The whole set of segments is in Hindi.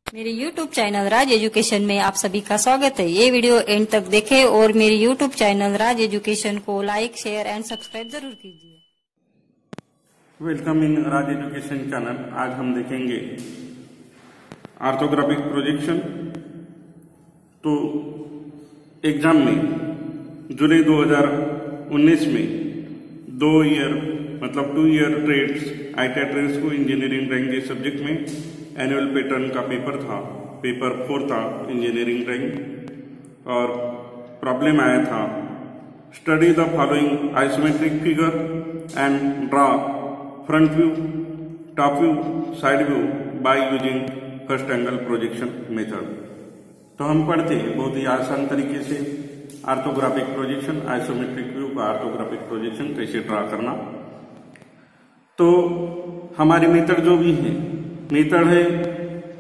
मेरे YouTube चैनल राज एजुकेशन में आप सभी का स्वागत है। ये वीडियो एंड तक देखें और मेरे YouTube चैनल राज एजुकेशन को लाइक, शेयर एंड सब्सक्राइब जरूर कीजिए। Welcome in Raj education channel. आज हम देखेंगे ऑर्थोग्राफिक प्रोजेक्शन। तो एग्जाम में जुलाई 2019 में 2 ईयर ट्रेड्स ITI ट्रेड्स को इंजीनियरिंग रैंक के सब्जेक्ट में एनुअल पैटर्न का पेपर था, पेपर 4 था इंजीनियरिंग रैंक। और प्रॉब्लम आया था study the following isometric figure and draw front view, top view, side view by using first angle projection method. तो हम पढ़ते हैं बहुत ही आसान तरीके से ऑर्थोग्राफिक प्रोजेक्शन, आइसोमेट्रिक व्यू का ऑर्थोग्राफिक प्रोजेक्शन कैसे ड्रा करना। तो हमारी मेथड जो भी है, मेथड है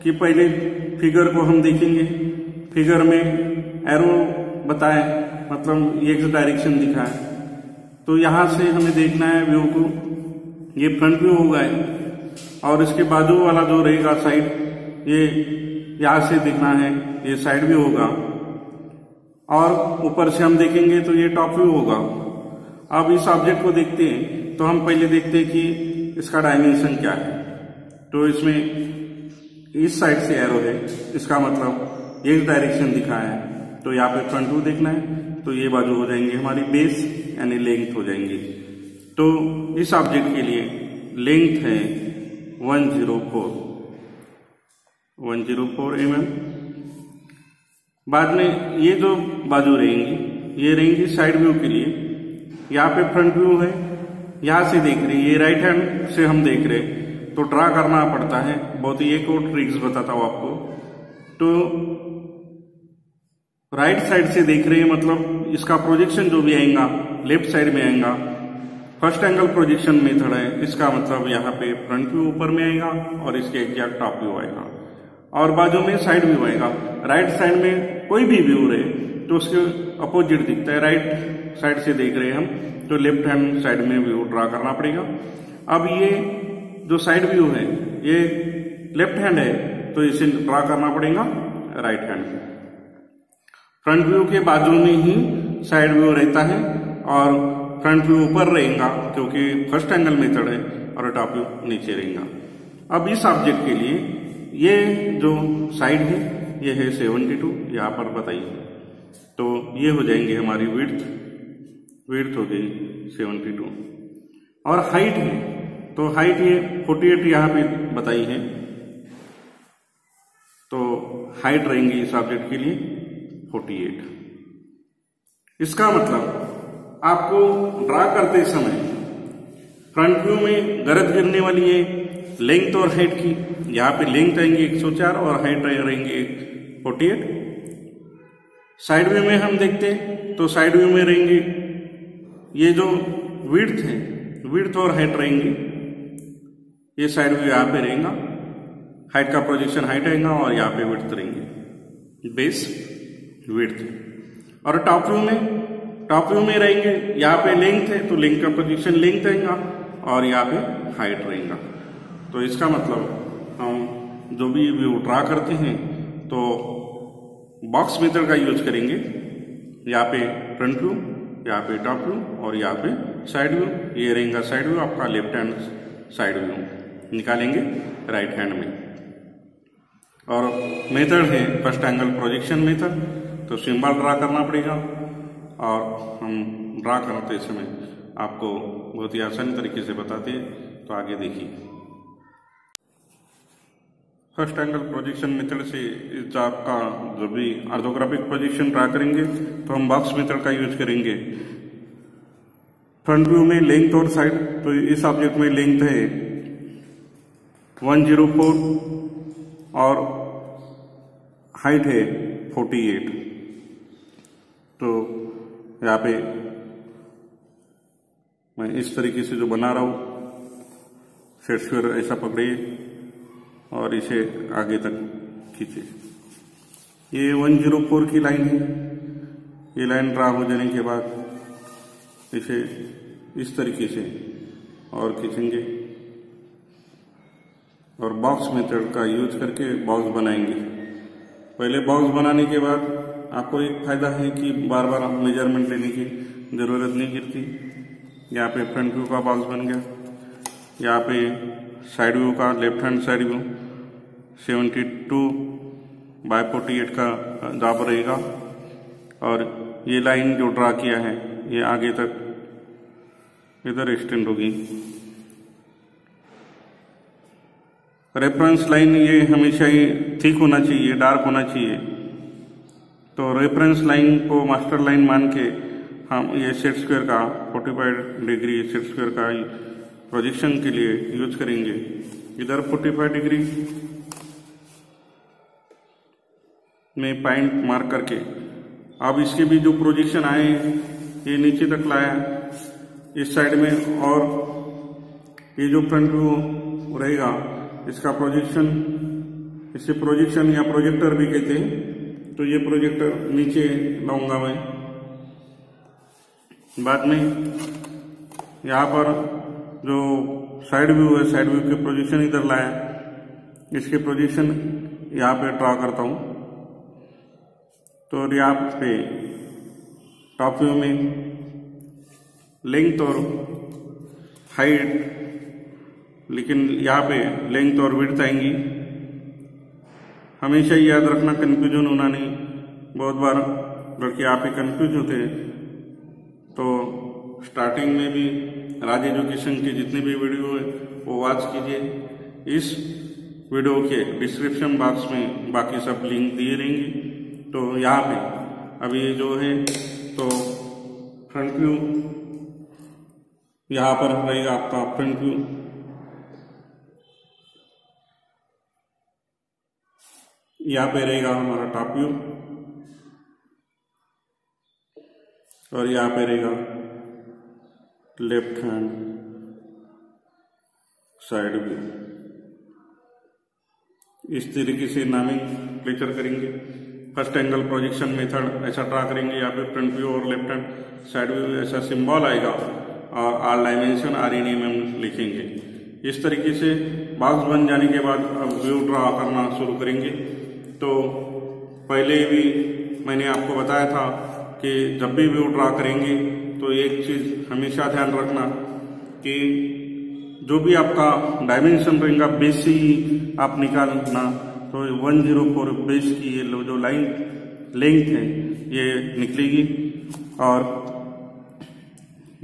कि पहले फिगर को हम देखेंगे, फिगर में एरो बताए, मतलब एक्स डायरेक्शन दिखाए। तो यहां से हमें देखना है व्यू को, ये फ्रंट व्यू होगा और इसके बाजू वाला जो रहेगा साइड, ये यहां से देखना है, ये साइड व्यू होगा। और ऊपर से हम देखेंगे तो ये टॉप व्यू होगा। अब इस ऑब्जेक्ट को देखते हैं तो हम पहले देखते हैं कि इसका डायमेंशन क्या है। तो इसमें इस साइड से एरो है, इसका मतलब एक डायरेक्शन दिखा है। तो यहाँ पे फ्रंट व्यू देखना है, तो ये बाजू हो जाएंगे हमारी बेस यानी लेंथ हो जाएंगे। तो इस ऑब्जेक्ट के लिए लेंथ है 104 mm। बाद में ये जो बाजू रहेंगी ये रहेंगी साइड व्यू के लिए। यहाँ पे फ्रंट व्यू है, यहां से देख रहे हैं, ये राइट हैंड से हम देख रहे हैं तो ड्रा करना पड़ता है। बहुत ही एक और ट्रिक्स बताता हूं आपको। तो राइट साइड से देख रहे हैं, मतलब इसका प्रोजेक्शन जो भी आएगा लेफ्ट साइड में आएगा। फर्स्ट एंगल प्रोजेक्शन मेथड है, इसका मतलब यहाँ पे फ्रंट व्यू ऊपर में आएगा और इसके एग्जैक्ट टॉप व्यू आएगा और बाजू में साइड व्यू आएगा। राइट साइड में कोई भी व्यू रहे तो उसके अपोजिट दिखता है। राइट साइड से देख रहे हैं हम तो लेफ्ट हैंड साइड में व्यू ड्रा करना पड़ेगा। अब ये जो साइड व्यू है ये लेफ्ट हैंड है तो इसे ड्रा करना पड़ेगा राइट हैंड। फ्रंट व्यू के बाजू में ही साइड व्यू रहता है और फ्रंट व्यू ऊपर रहेगा क्योंकि फर्स्ट एंगल मेथड है और टॉप व्यू नीचे रहेगा। अब इस ऑब्जेक्ट के लिए ये जो साइड है ये है 72, यहाँ पर बताइए। तो ये हो जाएंगे हमारी विड्थ हो गई 72 और हाइट है तो हाइट ये 48 यहाँ पे बताई है। तो हाइट रहेंगी इस ऑब्जेक्ट के लिए 48। इसका मतलब आपको ड्रा करते समय फ्रंट व्यू में गरज गिरने वाली है लेंथ और हाइट की। यहाँ पे लेंथ आएंगे 104 और हाइट रहेंगे 48। साइड व्यू में हम देखते हैं तो साइड व्यू में रहेंगे ये जो विड्थ है, विड्थ और हाइट रहेंगे। ये साइड व्यू यहाँ पे रहेगा, हाइट का प्रोजेक्शन हाइट आएगा और यहाँ पे विड्थ रहेंगे, बेस विड्थ। और टॉप व्यू में रहेंगे, यहाँ पे लेंथ है तो लेंथ का प्रोजेक्शन लेंथ आएगा और यहाँ पे हाइट रहेगा। तो इसका मतलब हम जो भी व्यू ड्रा करते हैं तो बॉक्स मेथड का यूज करेंगे। यहाँ पे फ्रंट व्यू, यहाँ पे टॉप व्यू और यहाँ पे साइड व्यू। ये रहेगा साइड व्यू, आपका लेफ्ट हैंड साइड व्यू निकालेंगे राइट हैंड में। और मेथड है फर्स्ट एंगल प्रोजेक्शन मेथड। तो सिंबल ड्रा करना पड़ेगा और हम ड्रा करते समय आपको बहुत ही आसानी तरीके से बताते हैं। तो आगे देखिए, फर्स्ट एंगल प्रोजेक्शन मेथड से इस आपका जो भी ऑर्थोग्राफिक प्रोजेक्शन ड्रा करेंगे तो हम बॉक्स मेथड का यूज करेंगे। फ्रंट व्यू में लेंथ और साइड, तो इस ऑब्जेक्ट में लेंथ है 104 और हाइट है 48। तो यहाँ पे मैं इस तरीके से जो बना रहा हूं, शेड्सफियर ऐसा पकड़िए और इसे आगे तक खींचे। ये 104 की लाइन है। ये लाइन ड्रा हो जाने के बाद इसे इस तरीके से और खींचेंगे और बॉक्स मेथड का यूज करके बॉक्स बनाएंगे। पहले बॉक्स बनाने के बाद आपको एक फायदा है कि बार बार मेजरमेंट लेने की जरूरत नहीं गिरती। यहाँ पे फ्रंट व्यू का बॉक्स बन गया, यहाँ पे साइड व्यू का लेफ्ट हैंड साइड व्यू 72/48 का जॉब रहेगा। और ये लाइन जो ड्रा किया है ये आगे तक इधर एक्सटेंड होगी। रेफरेंस लाइन ये हमेशा ही थिक होना चाहिए, डार्क होना चाहिए। तो रेफरेंस लाइन को मास्टर लाइन मान के हम ये सेट स्क्वायर का 45 डिग्री सेट स्क्वायर का प्रोजेक्शन के लिए यूज करेंगे। इधर 45 डिग्री में पॉइंट मार्क करके अब इसके भी जो प्रोजेक्शन आए ये नीचे तक लाया इस साइड में, और ये जो फ्रंट व्यू रहेगा इसका प्रोजेक्शन, इसे प्रोजेक्शन या प्रोजेक्टर भी कहते हैं। तो ये प्रोजेक्टर नीचे लाऊंगा मैं। बाद में यहाँ पर जो साइड व्यू है साइड व्यू के प्रोजेक्शन इधर लाया, इसके प्रोजेक्शन यहाँ पे ड्रा करता हूँ। तो यहाँ पे टॉप व्यू में लेंथ और हाइट, लेकिन यहाँ पे लेंथ और विड्थ आएंगी। हमेशा याद रखना, कंफ्यूजन होना नहीं। बहुत बार लड़के यहाँ पे कंफ्यूज होते हैं। तो स्टार्टिंग में भी राज एजुकेशन के जितने भी वीडियो है वो वॉच कीजिए। इस वीडियो के डिस्क्रिप्शन बॉक्स में बाकी सब लिंक दिए रहेंगे। तो यहाँ पे अभी जो है तो फ्रंट व्यू यहाँ पर रहेगा आपका फ्रंट व्यू। यहाँ पे रहेगा हमारा टॉप व्यू और यहाँ पे रहेगा लेफ्ट हैंड साइड व्यू। इस तरीके से नामिंग लेक्चर करेंगे। फर्स्ट एंगल प्रोजेक्शन मेथड ऐसा ड्रा करेंगे। यहाँ पे फ्रंट व्यू और लेफ्ट हैंड साइड व्यू ऐसा सिंबल आएगा और आर डायमेंशन RNMM लिखेंगे। इस तरीके से बॉक्स बन जाने के बाद अब व्यू ड्रा करना शुरू करेंगे। तो पहले भी मैंने आपको बताया था कि जब भी व्यू ड्रा करेंगे तो एक चीज हमेशा ध्यान रखना कि जो भी आपका डायमेंशन रहेगा बेस से ही आप निकालना। तो 104 बेस की ये जो लाइन लेंथ है ये निकलेगी और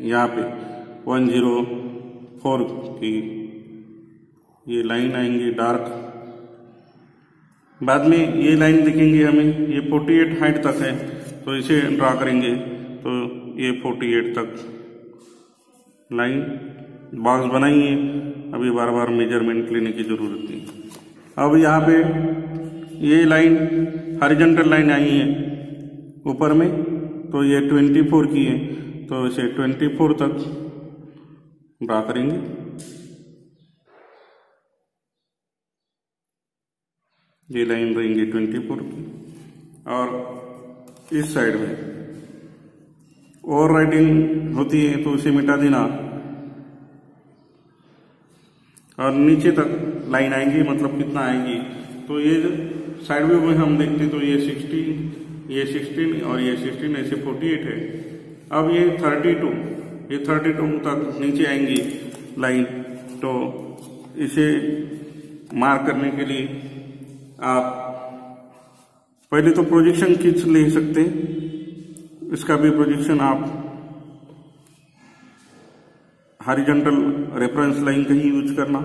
यहाँ पे 104 की ये लाइन आएंगी डार्क। बाद में ये लाइन दिखेंगे हमें, ये 48 हाइट तक है तो इसे ड्रा करेंगे। तो ये 48 तक लाइन बॉक्स बनाइए। अभी बार बार मेजरमेंट लेने की जरूरत नहीं। अब यहाँ पे ये लाइन हॉरिजॉन्टल लाइन आई है ऊपर में, तो ये 24 की है तो इसे 24 तक ड्रा करेंगे। ये लाइन रहेंगी 24 की। और इस साइड में ओवर राइटिंग होती है तो उसे मिटा देना और नीचे तक लाइन आएंगी, मतलब कितना आएंगी। तो ये साइड व्यू में हम देखते तो ये 16 और ये 16 ऐसे 48 है। अब ये 32 तक नीचे आएंगी लाइन। तो इसे मार्क करने के लिए आप पहले तो प्रोजेक्शन खींच ले सकते हैं। इसका भी प्रोजेक्शन आप हॉरिजॉन्टल रेफरेंस लाइन का ही यूज करना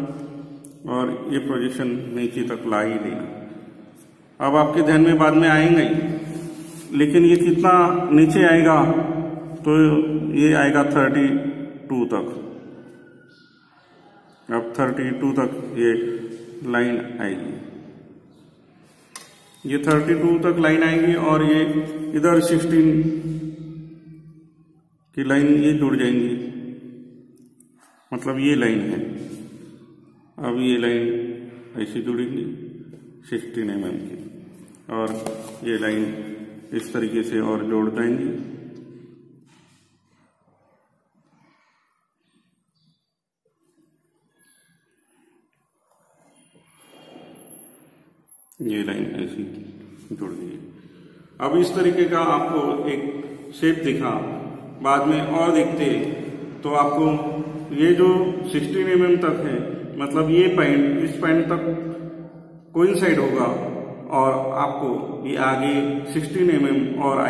और ये प्रोजेक्शन नीचे तक ला ही देना। अब आपके ध्यान में बाद में आएंगे ही, लेकिन ये कितना नीचे आएगा तो ये आएगा 32 तक। अब 32 तक ये लाइन आएगी, ये 32 तक लाइन आएगी और ये इधर 16 की लाइन ये जुड़ जाएंगी, मतलब ये लाइन है। अब ये लाइन ऐसी जुड़ेंगी 16 mm की और ये लाइन इस तरीके से और जोड़ देंगे। ये लाइन ऐसी जुड़ गई। अब इस तरीके का आपको एक शेप दिखा, बाद में और देखते तो आपको ये जो 16 mm तक है, मतलब ये पॉइंट इस पॉइंट तक कोइंसाइड होगा और आपको ये आगे 16 mm और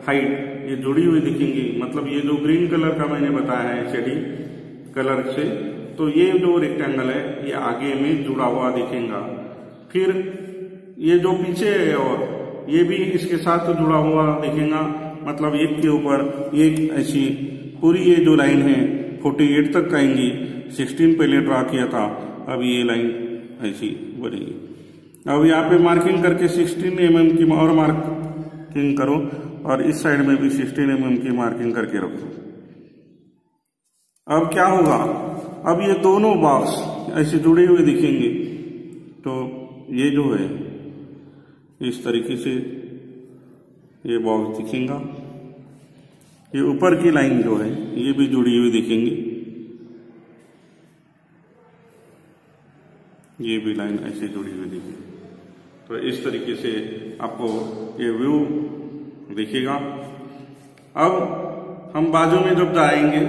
हाइट ये जुड़ी हुई दिखेंगी। मतलब ये जो ग्रीन कलर का मैंने बताया है शेडिंग कलर से, तो ये जो रेक्टेंगल है ये आगे में जुड़ा हुआ दिखेगा। फिर ये जो पीछे है और ये भी इसके साथ जुड़ा हुआ दिखेगा। मतलब एक के ऊपर एक ऐसी पूरी ये जो लाइन है 48 तक आएंगी। 16 पहले ड्रा किया था, अब ये लाइन ऐसी बनेगी। अब यहाँ पे मार्किंग करके 16 mm की और मार्किंग करो और इस साइड में भी 16 mm की मार्किंग करके रखो। अब क्या होगा, अब ये दोनों बॉक्स ऐसे जुड़े हुए दिखेंगे। तो ये जो है इस तरीके से ये बॉक्स दिखेगा। ये ऊपर की लाइन जो है ये भी जुड़ी हुई दिखेंगी। ये भी लाइन ऐसे जुड़ी हुई दिखेगी। तो इस तरीके से आपको ये व्यू दिखेगा। अब हम बाजू में जब जाएंगे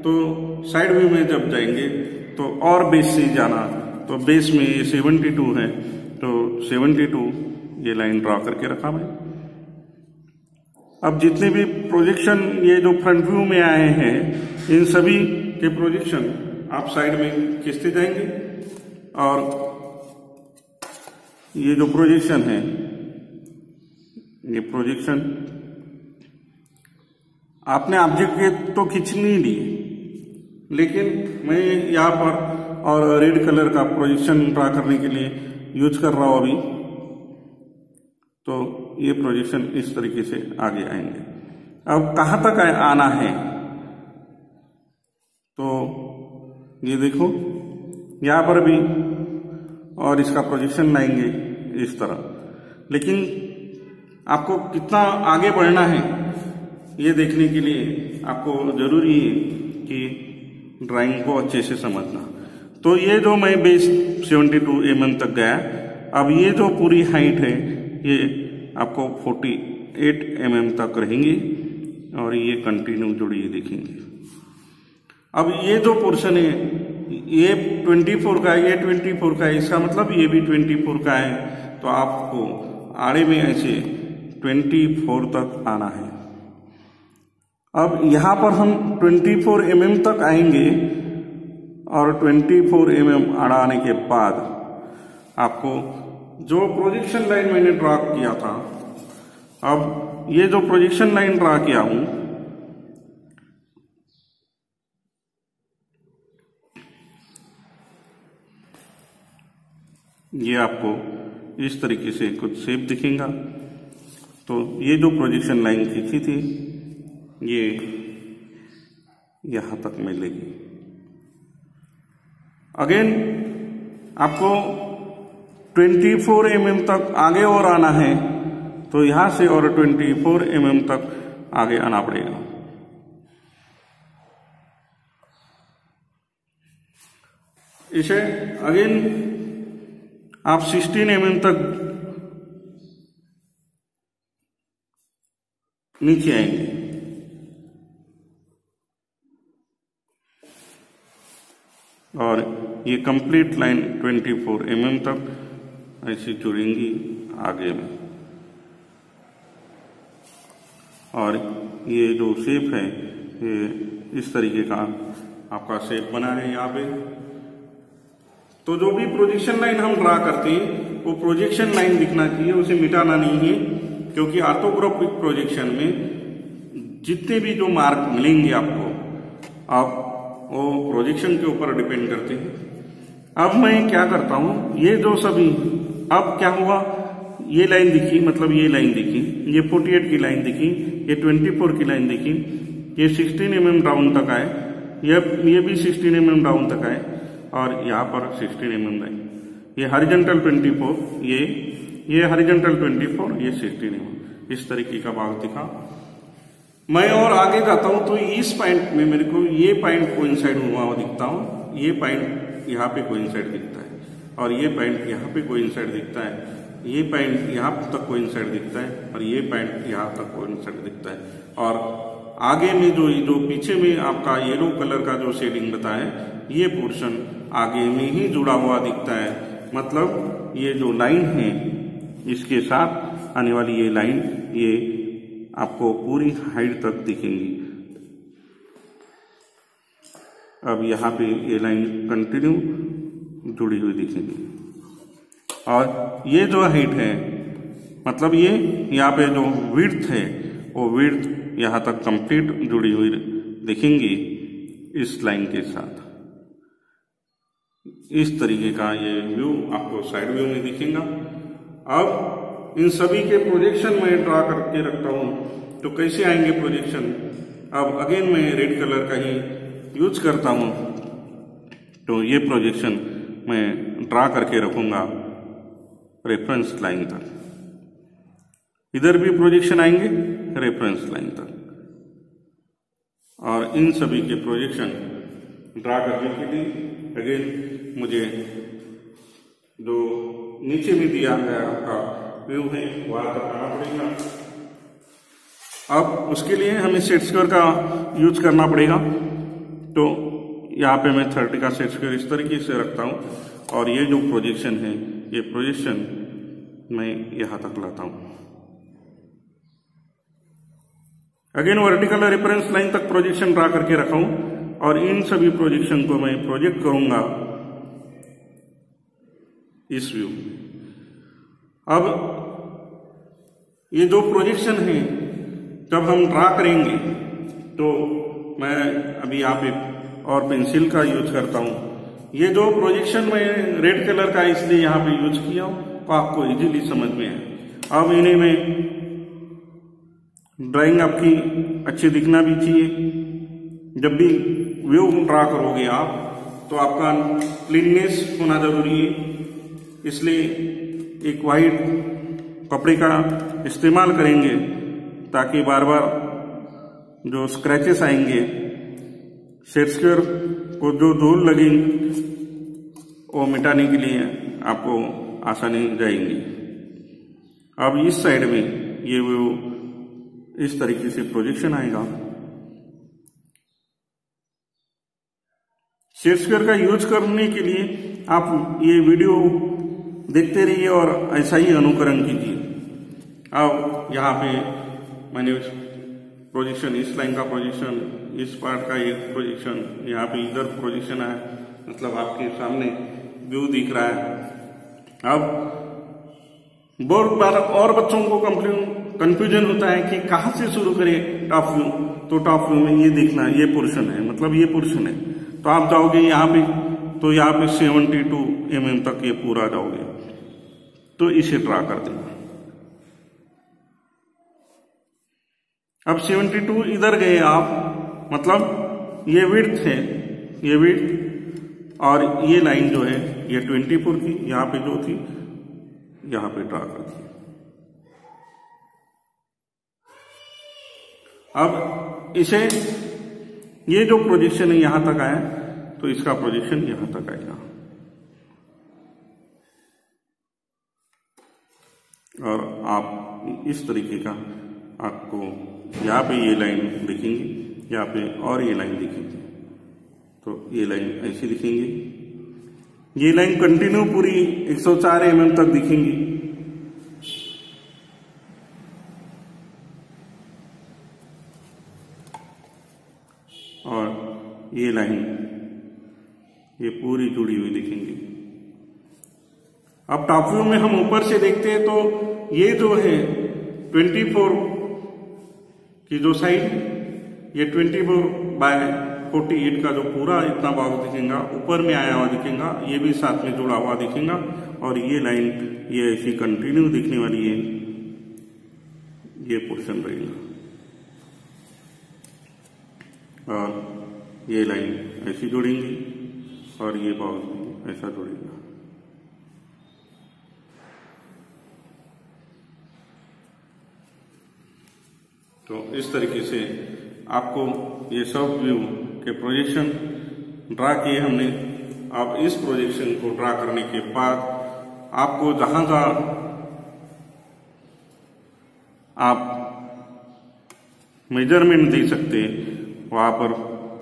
तो साइड व्यू में जब जाएंगे तो और बेस से जाना, तो बेस में ये 72 है, तो 72 ये लाइन ड्रा करके रखा मैं। अब जितने भी प्रोजेक्शन ये जो फ्रंट व्यू में आए हैं, इन सभी के प्रोजेक्शन आप साइड में खींचते जाएंगे और ये जो प्रोजेक्शन है, ये प्रोजेक्शन आपने ऑब्जेक्ट के तो खींच नहीं लिए, लेकिन मैं यहाँ पर और रेड कलर का प्रोजेक्शन ड्रा करने के लिए यूज कर रहा हूं अभी। तो ये प्रोजेक्शन इस तरीके से आगे आएंगे। अब कहां तक आना है, तो ये देखो यहां पर भी और इसका प्रोजेक्शन लाएंगे इस तरह। लेकिन आपको कितना आगे बढ़ना है ये देखने के लिए आपको जरूरी है कि ड्राइंग को अच्छे से समझना। तो ये जो मैं बेस 72 mm तक गया, अब ये जो पूरी हाइट है ये आपको 48 mm तक रहेंगी और ये कंटिन्यू जुड़ी दिखेंगे। अब ये जो पोर्शन है ये 24 का है, ये 24 का है, इसका मतलब ये भी 24 का है। तो आपको आड़े में ऐसे 24 तक आना है। अब यहां पर हम 24 mm तक आएंगे और 24 mm आड़ा आने के बाद आपको जो प्रोजेक्शन लाइन मैंने ड्रा किया था, अब ये जो प्रोजेक्शन लाइन ड्रा किया हूं, ये आपको इस तरीके से कुछ शेप दिखेगा। तो ये जो प्रोजेक्शन लाइन खींची थी ये यहां तक मिलेगी। अगेन आपको 24 mm तक आगे और आना है, तो यहां से और 24 mm तक आगे आना पड़ेगा। इसे अगेन आप 16 mm तक नीचे आएंगे। और ये कंप्लीट लाइन 24 mm तक ऐसी जुड़ेंगी आगे में। और ये जो शेप है ये इस तरीके का आपका शेप बना है यहाँ पे। तो जो भी प्रोजेक्शन लाइन हम ड्रा करते हैं वो प्रोजेक्शन लाइन दिखना चाहिए, उसे मिटाना नहीं है। क्योंकि ऑर्थोग्राफिक प्रोजेक्शन में जितने भी जो मार्क मिलेंगे आपको, आप वो प्रोजेक्शन के ऊपर डिपेंड करते हैं। अब मैं क्या करता हूं, ये जो सभी, अब क्या हुआ, ये लाइन दिखी, मतलब ये लाइन दिखी, ये 48 की लाइन दिखी, ये 24 की लाइन दिखी, ये 16 mm डाउन तक आए, ये भी 16 mm डाउन तक आए और यहाँ पर 16 mm लाइन, ये हॉरिजॉन्टल 24, ये हॉरिजॉन्टल 24, ये 16 mm, इस तरीके का भाग दिखा। मैं और आगे जाता हूं तो इस पॉइंट में मेरे को ये पॉइंट कोइंसाइड हुआ दिखता हूं, ये पॉइंट यहाँ पे कोइंसाइड दिखता है और ये पॉइंट यहाँ पे कोइंसाइड दिखता है। ये पॉइंट यहाँ तक कोइंसाइड दिखता है और ये पॉइंट यहाँ तक कोइंसाइड दिखता है, और आगे में जो पीछे में आपका येलो कलर का जो शेडिंग बताया है ये पोर्शन आगे में ही जुड़ा हुआ दिखता है। मतलब ये जो लाइन है इसके साथ आने वाली ये लाइन ये आपको पूरी हाइट तक दिखेंगी। अब यहाँ पे ये लाइन कंटिन्यू जुड़ी हुई दिखेगी, और ये जो हाइट है मतलब ये यहाँ पे जो विड्थ है वो विड्थ यहाँ तक कंप्लीट जुड़ी हुई दिखेंगी इस लाइन के साथ। इस तरीके का ये व्यू आपको साइड व्यू में दिखेगा। अब इन सभी के प्रोजेक्शन मैं ड्रा करके रखता हूं, तो कैसे आएंगे प्रोजेक्शन। अब अगेन मैं रेड कलर का ही यूज करता हूं, तो ये प्रोजेक्शन मैं ड्रा करके रखूंगा रेफरेंस लाइन तक। इधर भी प्रोजेक्शन आएंगे रेफरेंस लाइन तक, और इन सभी के प्रोजेक्शन ड्रा करने के लिए अगेन मुझे जो नीचे में दिया गया आपका व्यू है वहां तक आना पड़ेगा। अब उसके लिए हमें सेट स्क्वायर का यूज करना पड़ेगा, तो यहाँ पे मैं 30 का सेट स्क्वायर इस तरीके से रखता हूँ, और ये जो प्रोजेक्शन है ये प्रोजेक्शन मैं यहाँ तक लाता हूँ। अगेन वर्टिकल रेफरेंस लाइन तक प्रोजेक्शन ड्रा करके रखा हूँ, और इन सभी प्रोजेक्शन को मैं प्रोजेक्ट करूंगा इस व्यू। अब ये जो प्रोजेक्शन है जब हम ड्रा करेंगे तो मैं अभी यहाँ पे और पेंसिल का यूज करता हूं। ये जो प्रोजेक्शन मैं रेड कलर का इसलिए यहाँ पे यूज किया हूं तो आपको इजीली समझ में आए। अब इन्हें मैं ड्राइंग आपकी अच्छी दिखना भी चाहिए। जब भी व्यू ड्रा करोगे आप तो आपका क्लीननेस होना जरूरी है, इसलिए एक वाइट कपड़े का इस्तेमाल करेंगे ताकि बार बार जो स्क्रैचेस आएंगे सेट स्क्वायर को जो धूल लगी वो मिटाने के लिए आपको आसानी जाएंगी। अब इस साइड में ये व्यू इस तरीके से प्रोजेक्शन आएगा। सेट स्क्वायर का यूज करने के लिए आप ये वीडियो देखते रहिए और ऐसा ही अनुकरण कीजिए। अब यहाँ पे मैंने प्रोजेक्शन, इस लाइन का प्रोजेक्शन, इस पार्ट का एक प्रोजेक्शन, यहाँ पे इधर प्रोजेक्शन है, मतलब आपके सामने व्यू दिख रहा है। अब बहुत बार और बच्चों को कंफ्यूजन होता है कि कहाँ से शुरू करें टॉप व्यू। तो टॉप व्यू में ये देखना, ये पोर्शन है, मतलब ये पोर्शन है, तो आप जाओगे यहाँ पे तो यहाँ पे 72 mm तक ये पूरा जाओगे, तो इसे ड्रा कर देना। अब 72 इधर गए आप, मतलब ये विड्थ है, ये विड्थ, और ये लाइन जो है ये 24 की यहाँ पे जो थी यहाँ पे ड्रा कर दी। अब इसे, ये जो प्रोजेक्शन है यहां तक आया तो इसका प्रोजेक्शन यहां तक आएगा, और आप इस तरीके का आपको यहाँ पे ये लाइन दिखेंगी, यहाँ पे और ये लाइन दिखेंगी, तो ये लाइन ऐसी दिखेंगी। ये लाइन कंटिन्यू पूरी 104 mm तक दिखेंगी। और ये लाइन ये पूरी जुड़ी हुई दिखेंगी। अब टॉप व्यू में हम ऊपर से देखते हैं तो ये जो है 24 की जो साइड, ये 24/48 का जो पूरा इतना भाग दिखेगा, ऊपर में आया हुआ दिखेगा, ये भी साथ में जुड़ा हुआ दिखेगा, और ये लाइन ये ऐसी कंटिन्यू दिखने वाली है, ये पोर्शन रहेगा, और ये लाइन ऐसी जुड़ेंगी और ये भाग ऐसा जुड़ेगा। तो इस तरीके से आपको ये सब व्यू के प्रोजेक्शन ड्रा किए हमने। अब इस प्रोजेक्शन को ड्रा करने के बाद आपको जहां जहां आप मेजरमेंट दे सकते हैं, वहां पर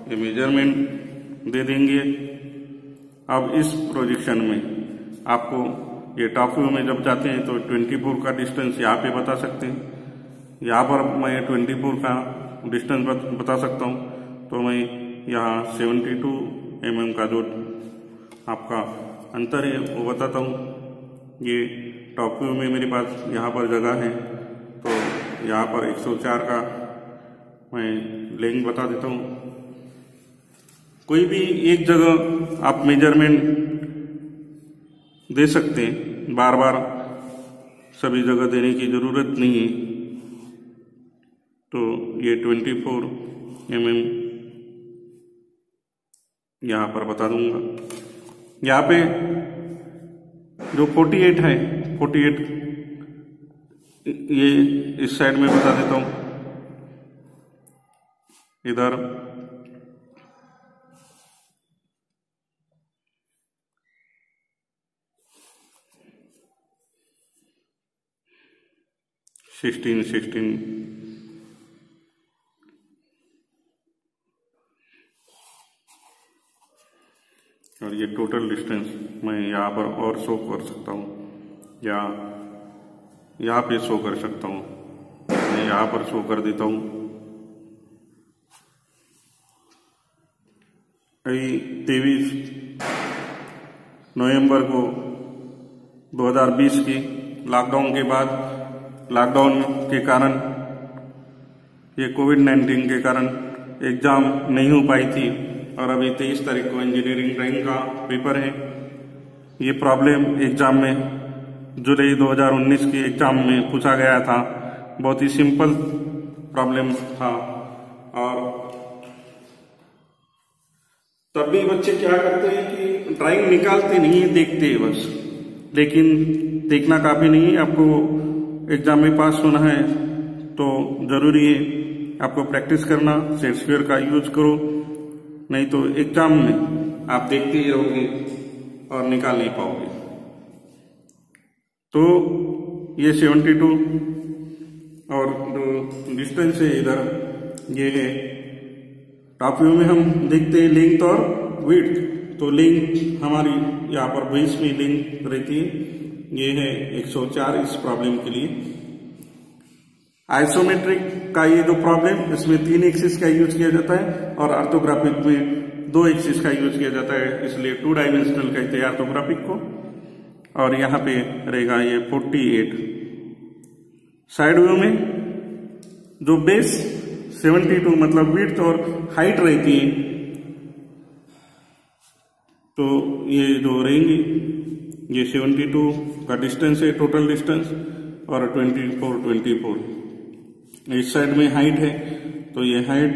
ये मेजरमेंट दे देंगे। अब इस प्रोजेक्शन में आपको ये टॉप व्यू में जब जाते हैं तो 24 का डिस्टेंस यहाँ पे बता सकते हैं। यहाँ पर मैं 24 का डिस्टेंस बता सकता हूँ, तो मैं यहाँ 72 mm का जो आपका अंतर है वो बताता हूँ। ये टॉप व्यू में मेरे पास यहाँ पर जगह है, तो यहाँ पर 104 का मैं लेंथ बता देता हूँ। कोई भी एक जगह आप मेजरमेंट दे सकते हैं, बार बार सभी जगह देने की जरूरत नहीं है। तो ये 24 mm यहाँ पर बता दूंगा। यहाँ पे जो 48 है, 48 ये इस साइड में बता देता हूँ। इधर 16 और ये टोटल डिस्टेंस मैं यहाँ पर और शो कर सकता हूँ, या यहाँ पे शो कर सकता हूँ। मैं यहाँ पर शो कर देता हूँ। 23 नवंबर को 2020 की लॉकडाउन के बाद, लॉकडाउन के कारण, ये कोविड-19 के कारण एग्जाम नहीं हो पाई थी, और अभी 23 तारीख को इंजीनियरिंग ड्राइंग का पेपर है। ये प्रॉब्लम एग्जाम में जुलाई 2019 के एग्जाम में पूछा गया था। बहुत ही सिंपल प्रॉब्लम था, और तब भी बच्चे क्या करते हैं कि ड्राइंग निकालते नहीं है, देखते हैं बस। लेकिन देखना काफी नहीं है, आपको एग्जाम में पास होना है तो जरूरी है आपको प्रैक्टिस करना। सेट स्क्वायर का यूज करो, नहीं तो एग्जाम में आप देखते ही रहोगे और निकाल नहीं पाओगे। तो ये 72 और जो डिस्टेंस है इधर, ये है टॉप व्यू में हम देखते हैं लेंथ और विड्थ। तो लेंथ हमारी यहाँ पर 20 में लेंथ रहती है, ये है 104 इस प्रॉब्लम के लिए। आइसोमेट्रिक का ये जो प्रॉब्लम, इसमें 3 एक्सिस का यूज किया जाता है, और ऑर्थोग्राफिक में 2 एक्सिस का यूज किया जाता है, इसलिए 2 डायमेंशनल कहते हैं ऑर्थोग्राफिक को। और यहाँ पे रहेगा ये 48। साइड व्यू में जो बेस 72 मतलब विड्थ और हाइट रहती है, तो ये जो रहेंगी, ये 72 का डिस्टेंस है, टोटल डिस्टेंस, और 24 इस साइड में हाइट है, तो ये हाइट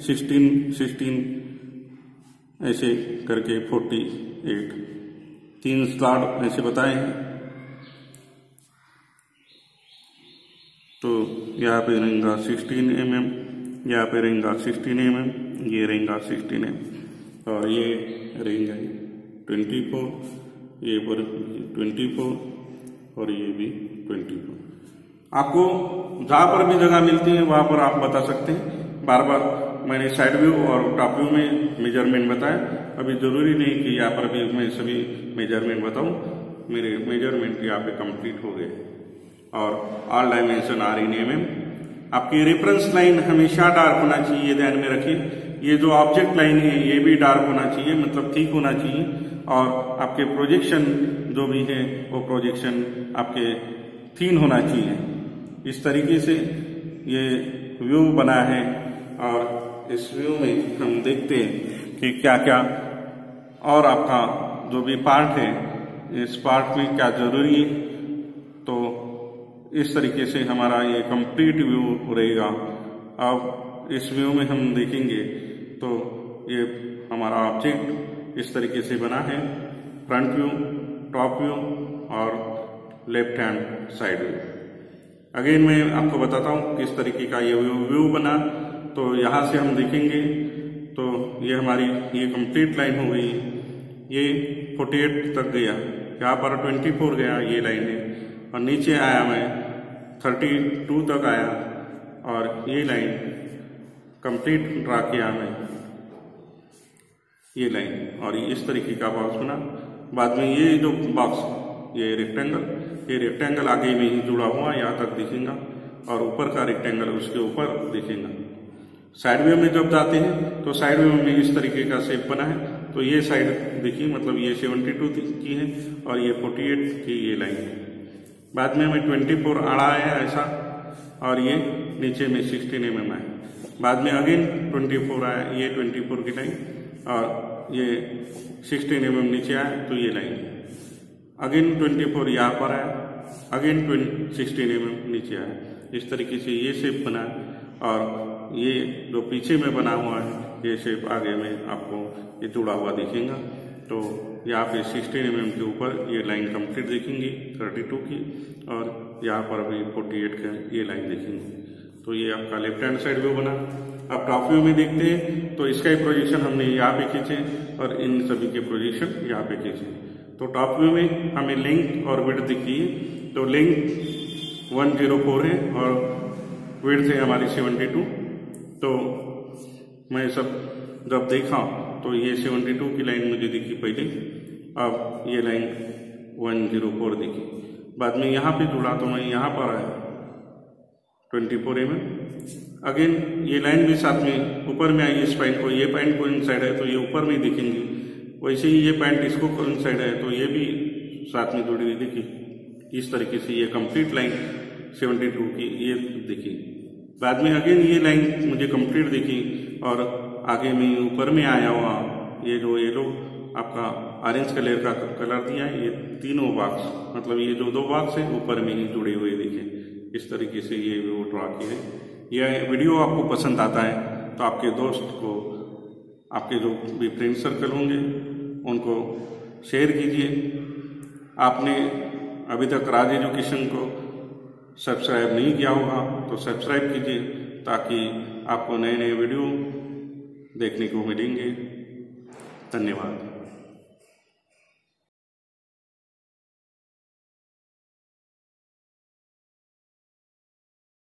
16 ऐसे करके 48, 3 स्लॉट ऐसे बताए हैं। तो यहाँ पे रहेगा 16 mm, यहाँ पे रहेगा 16 mm, ये रहेगा 16 mm, और ये रहेगा 24, ये पर 24, और ये भी 24। आपको जहां पर भी जगह मिलती है वहां पर आप बता सकते हैं। बार बार मैंने साइड व्यू और टॉप व्यू में मेजरमेंट बताया, अभी जरूरी नहीं कि यहाँ पर भी मैं सभी मेजरमेंट बताऊं। मेरे मेजरमेंट यहाँ पे कंप्लीट हो गए, और all dimension are in mm। आपकी रेफरेंस लाइन हमेशा डार्क होना चाहिए, ध्यान में रखिए। ये जो ऑब्जेक्ट लाइन है ये भी डार्क होना चाहिए, मतलब ठीक होना चाहिए। और आपके प्रोजेक्शन जो भी है वो प्रोजेक्शन आपके थिन होना चाहिए। इस तरीके से ये व्यू बना है, और इस व्यू में हम देखते हैं कि क्या क्या और आपका जो भी पार्ट है, इस पार्ट में क्या जरूरी है। तो इस तरीके से हमारा ये कंप्लीट व्यू रहेगा। अब इस व्यू में हम देखेंगे तो ये हमारा ऑब्जेक्ट इस तरीके से बना है, फ्रंट व्यू, टॉप व्यू और left hand side view. Again मैं आपको बताता हूँ किस तरीके का ये व्यू बना। तो यहाँ से हम देखेंगे तो ये हमारी ये कंप्लीट लाइन हो गई, ये 48 तक गया, यहाँ पर 24 गया, ये लाइन है, और नीचे आया मैं 32 तक आया और ये लाइन कंप्लीट ड्रा किया मैं, ये लाइन, और इस तरीके का बॉक्स बना। बाद में ये जो बॉक्स, ये रेक्टेंगल आगे में ही जुड़ा हुआ यहाँ तक दिखेगा और ऊपर का रेक्टेंगल उसके ऊपर दिखेगा। साइड व्यू में जब जाते हैं तो साइड व्यू में इस तरीके का शेप बना है, तो ये साइड देखिए, मतलब ये 72 की है और ये 48 की ये लाइन है। बाद में हमें 24 आड़ा आया ऐसा, और ये नीचे में 16 mm है। बाद में अगेन 24 आया, ये 24 की लाइन, और ये 16 mm नीचे आया तो ये लाइन है। अगेन 24 यहाँ पर आया, अगेन 16 mm नीचे आया। इस तरीके से ये शेप बना है, और ये जो पीछे में बना हुआ है ये शेप आगे में आपको ये जुड़ा हुआ दिखेगा। तो यहाँ पे 16 mm के ऊपर ये लाइन कंप्लीट दिखेंगी 32 की, और यहाँ पर भी 48 का ये लाइन दिखेंगी। तो ये आपका लेफ्ट हैंड साइड व्यू बना। अब टॉप व्यू में देखते हैं तो इसका पोजीशन हमने यहाँ पे खींचे और इन सभी के पोजीशन यहाँ पे खींचे। तो टॉप व्यू में हमें लेंथ और विड्थ दिखी है, तो लेंथ 104 है और विड्थ है हमारी 72। तो मैं सब जब देखा तो ये 72 की लाइन मुझे दिखी पहले, अब ये लाइन 104 दिखी। बाद में यहाँ पे जुड़ा तो मैं यहाँ पर आया 24 mm। अगेन ये लाइन भी साथ में ऊपर में आई, इस पॉइंट को, ये पॉइंट को इनसाइड है तो ये ऊपर में दिखेंगी, वैसे ही ये पॉइंट इसको इनसाइड है तो ये भी साथ में जुड़ी हुई दिखी। इस तरीके से ये कंप्लीट लाइन 72 की ये दिखी। बाद में अगेन ये लाइन मुझे कंप्लीट दिखी और आगे में ऊपर में आया हुआ ये जो येलो आपका ऑरेंज कलर का कलर दिया है, ये तीनों बॉक्स, मतलब ये जो 2 बॉक्स है ऊपर में ही जुड़े हुए दिखे। इस तरीके से ये व्यू ड्रा किया है। यह वीडियो आपको पसंद आता है तो आपके दोस्त को, आपके जो भी फ्रेंड सर्कल होंगे उनको शेयर कीजिए। आपने अभी तक राज एजुकेशन को सब्सक्राइब नहीं किया होगा तो सब्सक्राइब कीजिए, ताकि आपको नए नए वीडियो देखने को मिलेंगे। धन्यवाद।